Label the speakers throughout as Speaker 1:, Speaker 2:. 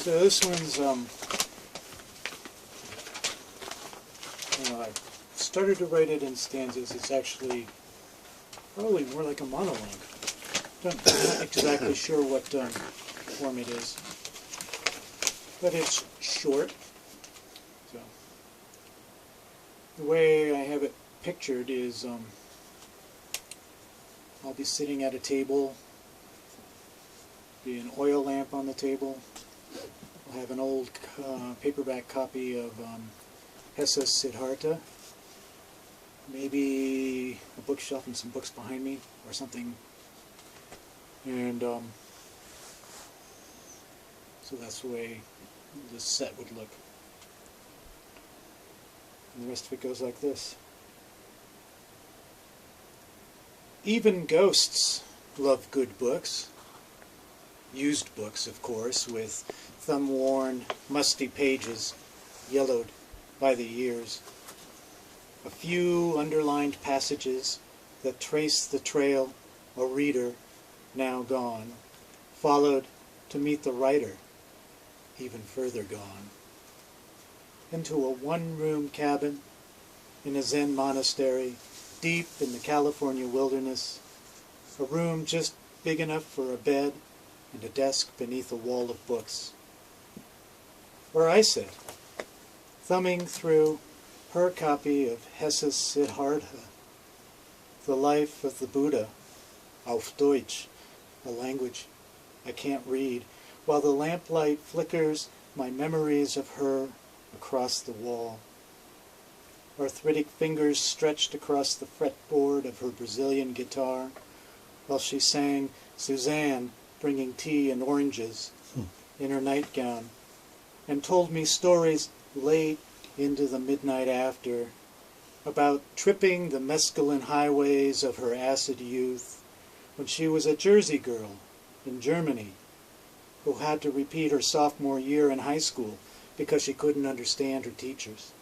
Speaker 1: So this one's, I started to write it in stanzas. It's actually probably more like a monologue. I'm not exactly sure what form it is, but it's short. So the way I have it pictured is I'll be sitting at a table, be an oil lamp on the table. I'll have an old paperback copy of Hesse Siddhartha, maybe a bookshelf and some books behind me or something. And so that's the way this set would look. And the rest of it goes like this. Even ghosts love good books. Used books, of course, with thumb-worn, musty pages, yellowed by the years. A few underlined passages that trace the trail a reader, now gone, followed to meet the writer, even further gone. Into a one-room cabin in a Zen monastery, deep in the California wilderness, a room just big enough for a bed and a desk beneath a wall of books. Where I sit, thumbing through her copy of Hesse Siddhartha, The Life of the Buddha, auf Deutsch, a language I can't read, while the lamplight flickers my memories of her across the wall. Arthritic fingers stretched across the fretboard of her Brazilian guitar, while she sang Suzanne bringing tea and oranges in her nightgown, and told me stories late into the midnight after about tripping the mescaline highways of her acid youth when she was a Jersey girl in Germany who had to repeat her sophomore year in high school because she couldn't understand her teachers.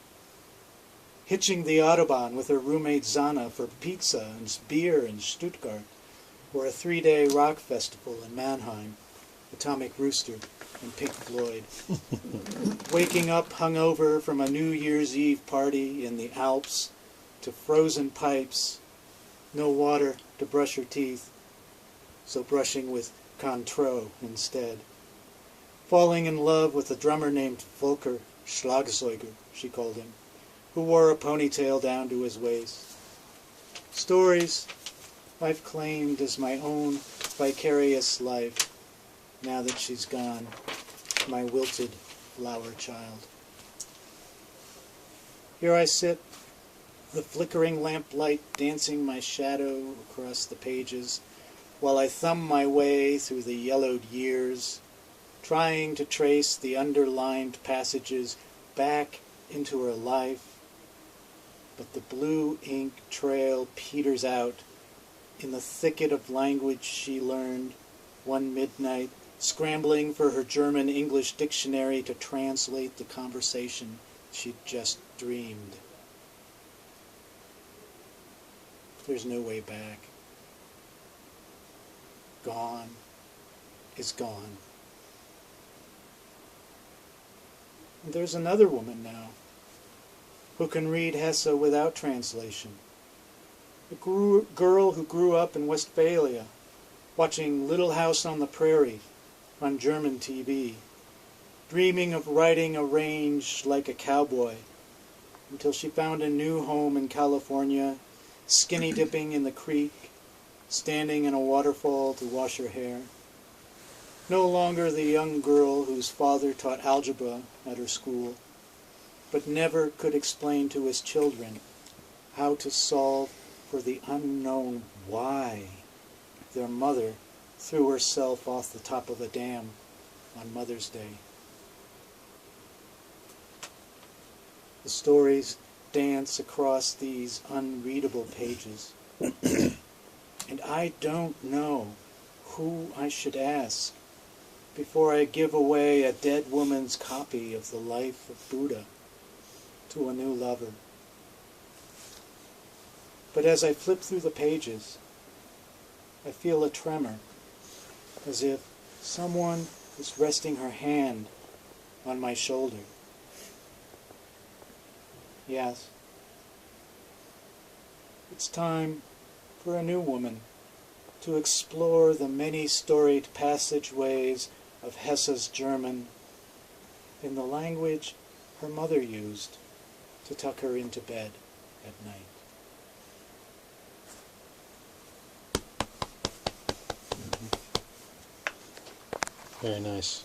Speaker 1: Hitching the Autobahn with her roommate Zana for pizza and beer in Stuttgart, or a 3-day rock festival in Mannheim, Atomic Rooster and Pink Floyd. Waking up hungover from a New Year's Eve party in the Alps to frozen pipes, no water to brush her teeth, so brushing with Cointreau instead. Falling in love with a drummer named Volker Schlagzeuger, she called him, who wore a ponytail down to his waist. Stories I've claimed as my own vicarious life, now that she's gone, my wilted flower child. Here I sit, the flickering lamplight dancing my shadow across the pages, while I thumb my way through the yellowed years, trying to trace the underlined passages back into her life, but the blue ink trail peters out in the thicket of language she learned one midnight, scrambling for her German-English dictionary to translate the conversation she'd just dreamed. There's no way back. Gone is gone. And there's another woman now who can read Hesse without translation. A girl who grew up in Westphalia, watching Little House on the Prairie on German TV, dreaming of riding a range like a cowboy, until she found a new home in California, skinny dipping in the creek, standing in a waterfall to wash her hair. No longer the young girl whose father taught algebra at her school, but never could explain to his children how to solve for the unknown why their mother threw herself off the top of a dam on Mother's Day. The stories dance across these unreadable pages, and I don't know who I should ask before I give away a dead woman's copy of the Life of Buddha to a new lover. But as I flip through the pages, I feel a tremor, as if someone is resting her hand on my shoulder. Yes, it's time for a new woman to explore the many-storied passageways of Hesse's German in the language her mother used to tuck her into bed at night. Very nice.